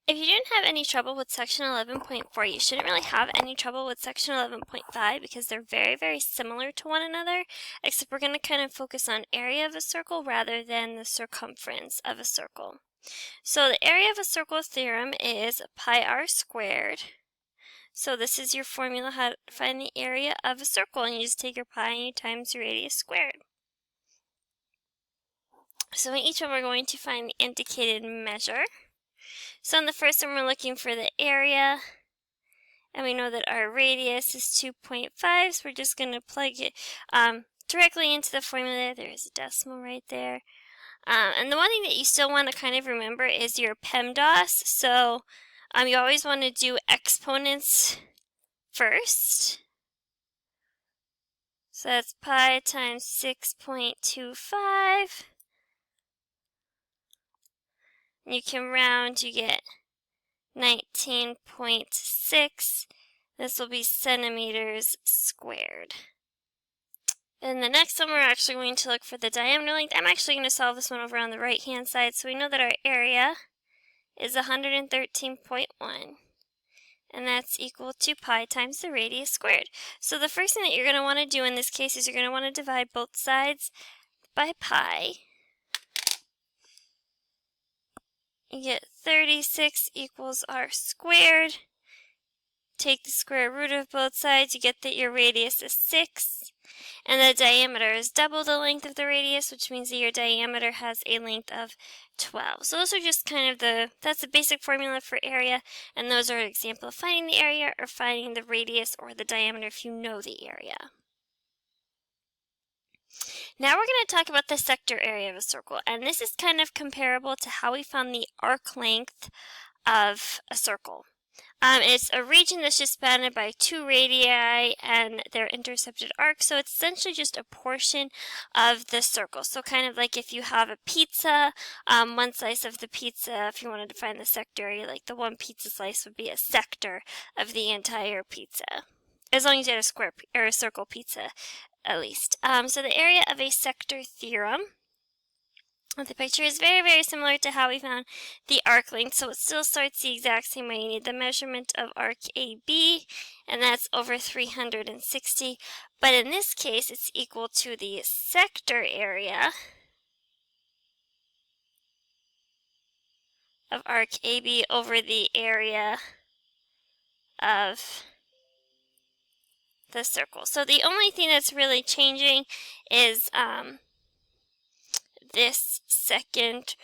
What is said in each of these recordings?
If you didn't have any trouble with section 11.4, you shouldn't really have any trouble with section 11.5 because they're very, very similar to one another, except we're going to kind of focus on area of a circle rather than the circumference of a circle. So the area of a circle theorem is pi r squared. So this is your formula how to find the area of a circle, and you just take your pi and you times your radius squared. So in each one we're going to find the indicated measure. So in the first one we're looking for the area, and we know that our radius is 2.5, so we're just going to plug it directly into the formula. There's a decimal right there. And the one thing that you still want to kind of remember is your PEMDAS. So you always want to do exponents first. So that's pi times 6.25. You can round, you get 19.6. This will be centimeters squared. And the next one we're actually going to look for the diameter length. I'm actually going to solve this one over on the right hand side. So we know that our area is 113.1. And that's equal to pi times the radius squared. So the first thing that you're going to want to do in this case is you're going to want to divide both sides by pi. You get 36 equals r squared. Take the square root of both sides. You get that your radius is 6. And the diameter is double the length of the radius, which means that your diameter has a length of 12. So those are just kind of that's the basic formula for area, and those are an example of finding the area or finding the radius or the diameter if you know the area. Now we're going to talk about the sector area of a circle, and this is kind of comparable to how we found the arc length of a circle. It's a region that's just bounded by two radii and their intercepted arcs, so it's essentially just a portion of the circle. So kind of like if you have a pizza, one slice of the pizza, if you wanted to find the sector area, like the one pizza slice would be a sector of the entire pizza, as long as you had a square or a circle pizza at least. So the area of a sector theorem, the picture is very, very similar to how we found the arc length, so it still starts the exact same way. You need the measurement of arc AB, and that's over 360. But in this case, it's equal to the sector area of arc AB over the area of the circle. So the only thing that's really changing is this second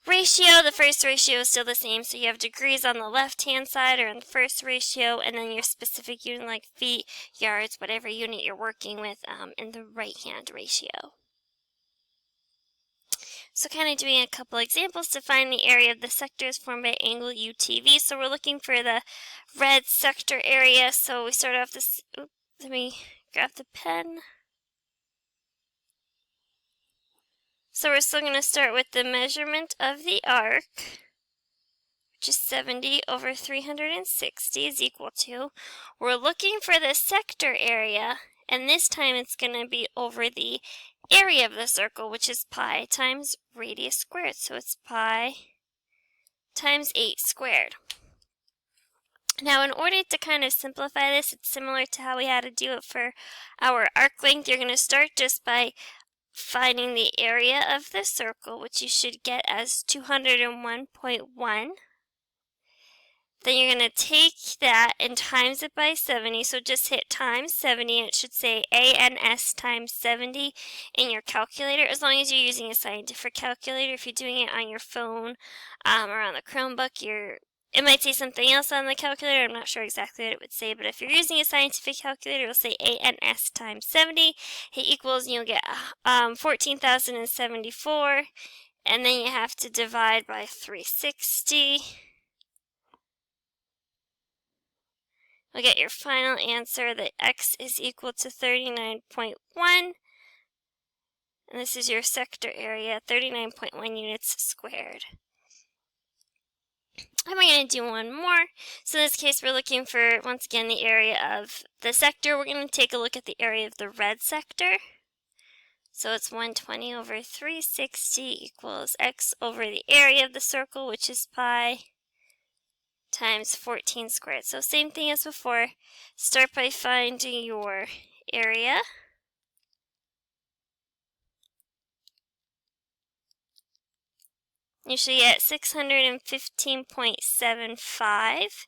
ratio. The first ratio is still the same, so you have degrees on the left hand side or in the first ratio, and then your specific unit like feet, yards, whatever unit you're working with in the right hand ratio. So kind of doing a couple examples to find the area of the sectors formed by angle UTV. So we're looking for the red sector area. So we start off this, let me grab the pen. So we're still going to start with the measurement of the arc, which is 70 over 360 is equal to. We're looking for the sector area, and this time it's going to be over the area of the circle, which is pi times radius squared. So it's pi times 8 squared. Now in order to kind of simplify this, it's similar to how we had to do it for our arc length. You're going to start just by finding the area of the circle, which you should get as 201.1. Then you're going to take that and times it by 70. So just hit times 70, and it should say ANS times 70 in your calculator, as long as you're using a scientific calculator. If you're doing it on your phone or on the Chromebook, it might say something else on the calculator. I'm not sure exactly what it would say, but if you're using a scientific calculator, it'll say ANS times 70. Hit equals, and you'll get 14,074, and then you have to divide by 360. You'll get your final answer that x is equal to 39.1, and this is your sector area, 39.1 units squared. And we're going to do one more. So in this case, we're looking for, once again, the area of the sector. We're going to take a look at the area of the red sector. So it's 120 over 360 equals x over the area of the circle, which is pi times 14 squared. So same thing as before. Start by finding your area. You should get 615.75.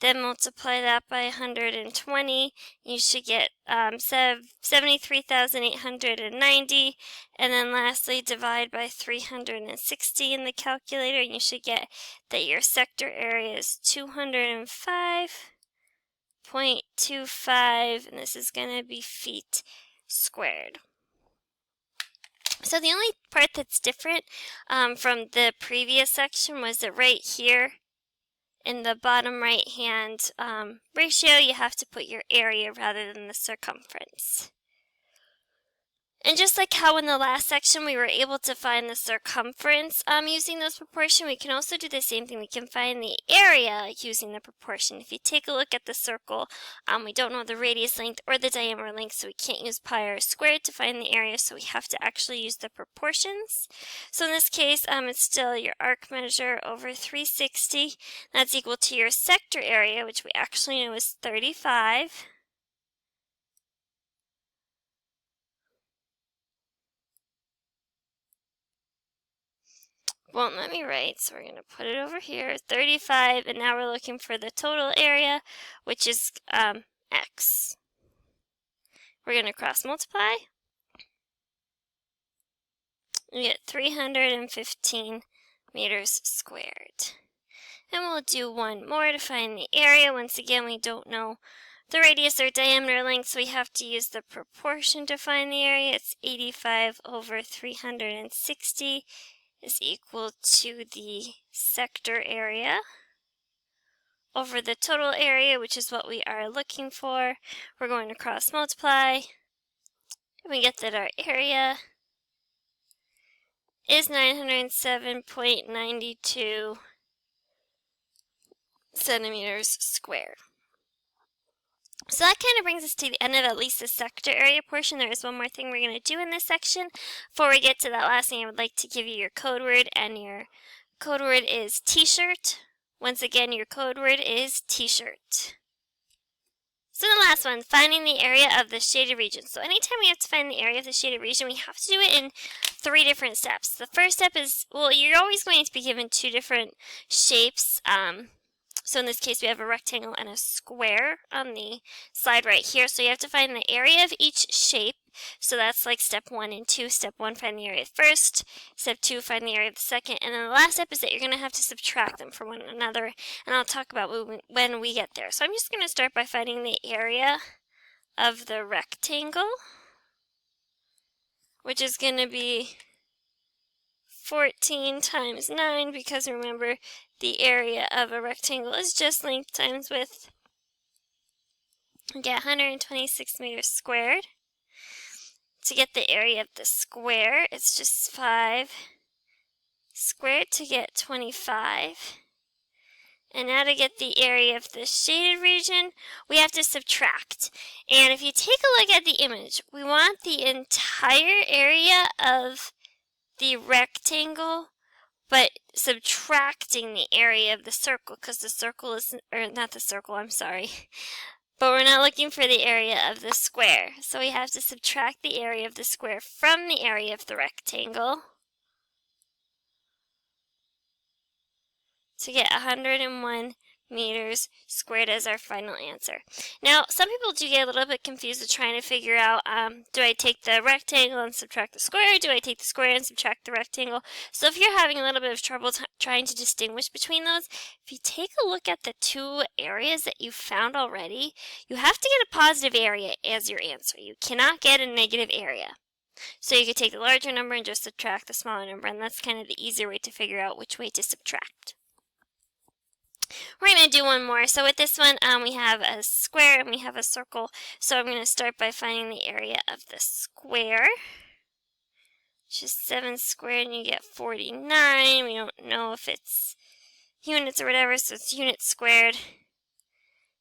Then multiply that by 120. You should get 73,890. And then lastly, divide by 360 in the calculator. And you should get that your sector area is 205.25. And this is going to be feet squared. So the only part that's different from the previous section was that right here in the bottom right hand ratio, you have to put your area rather than the circumference. And just like how in the last section we were able to find the circumference using those proportions, we can also do the same thing. We can find the area using the proportion. If you take a look at the circle, we don't know the radius length or the diameter length, so we can't use pi r squared to find the area, so we have to actually use the proportions. So in this case, it's still your arc measure over 360. That's equal to your sector area, which we actually know is 35. Won't let me write, so we're going to put it over here, 35, and now we're looking for the total area, which is x. We're going to cross multiply. We get 315 meters squared. And we'll do one more to find the area. Once again, we don't know the radius or diameter length, so we have to use the proportion to find the area. It's 85 over 360. Is equal to the sector area over the total area, which is what we are looking for. We're going to cross multiply, and we get that our area is 907.92 centimeters squared. So that kind of brings us to the end of at least the sector area portion. There is one more thing we're going to do in this section. Before we get to that last thing, I would like to give you your code word, and your code word is t-shirt. Once again, your code word is t-shirt. So the last one, finding the area of the shaded region. So anytime we have to find the area of the shaded region, we have to do it in 3 different steps. The first step is, well, you're always going to be given 2 different shapes. So in this case, we have a rectangle and a square on the slide right here. So you have to find the area of each shape. So that's like step 1 and 2. Step 1, find the area of the first. Step 2, find the area of the second. And then the last step is that you're going to have to subtract them from one another. And I'll talk about when we get there. So I'm just going to start by finding the area of the rectangle, which is going to be 14 times 9, because remember, the area of a rectangle is just length times width. We get 126 meters squared. To get the area of the square, it's just 5 squared to get 25. And now to get the area of the shaded region, we have to subtract. And if you take a look at the image, we want the entire area of the rectangle, but subtracting the area of the circle, because the circle is, or not the circle, I'm sorry. But we're not looking for the area of the square. So we have to subtract the area of the square from the area of the rectangle to get 101 meters squared as our final answer. Now, some people do get a little bit confused with trying to figure out, do I take the rectangle and subtract the square? Do I take the square and subtract the rectangle? So if you're having a little bit of trouble trying to distinguish between those, if you take a look at the 2 areas that you found already, you have to get a positive area as your answer. You cannot get a negative area. So you could take the larger number and just subtract the smaller number, and that's kind of the easier way to figure out which way to subtract. We're going to do one more. So with this one, we have a square and we have a circle. So I'm going to start by finding the area of the square, which is 7 squared, and you get 49. We don't know if it's units or whatever, so it's units squared.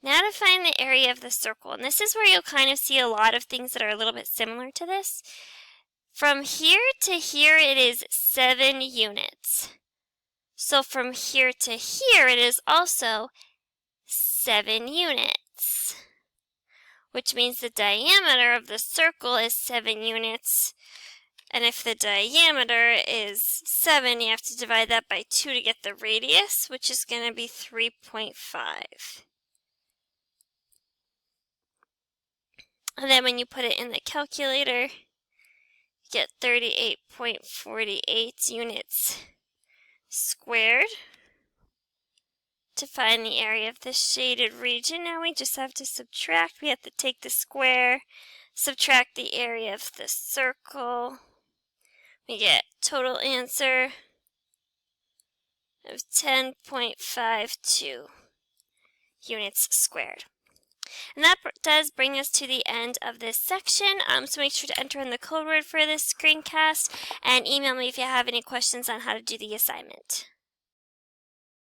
Now to find the area of the circle, and this is where you'll kind of see a lot of things that are a little bit similar to this. From here to here, it is 7 units. So from here to here, it is also 7 units, which means the diameter of the circle is 7 units. And if the diameter is 7, you have to divide that by 2 to get the radius, which is going to be 3.5. And then when you put it in the calculator, you get 38.48 units squared. To find the area of the shaded region, now we just have to subtract. We have to take the square, subtract the area of the circle. We get total answer of 10.52 units squared. And that does bring us to the end of this section. So make sure to enter in the code word for this screencast and email me if you have any questions on how to do the assignment.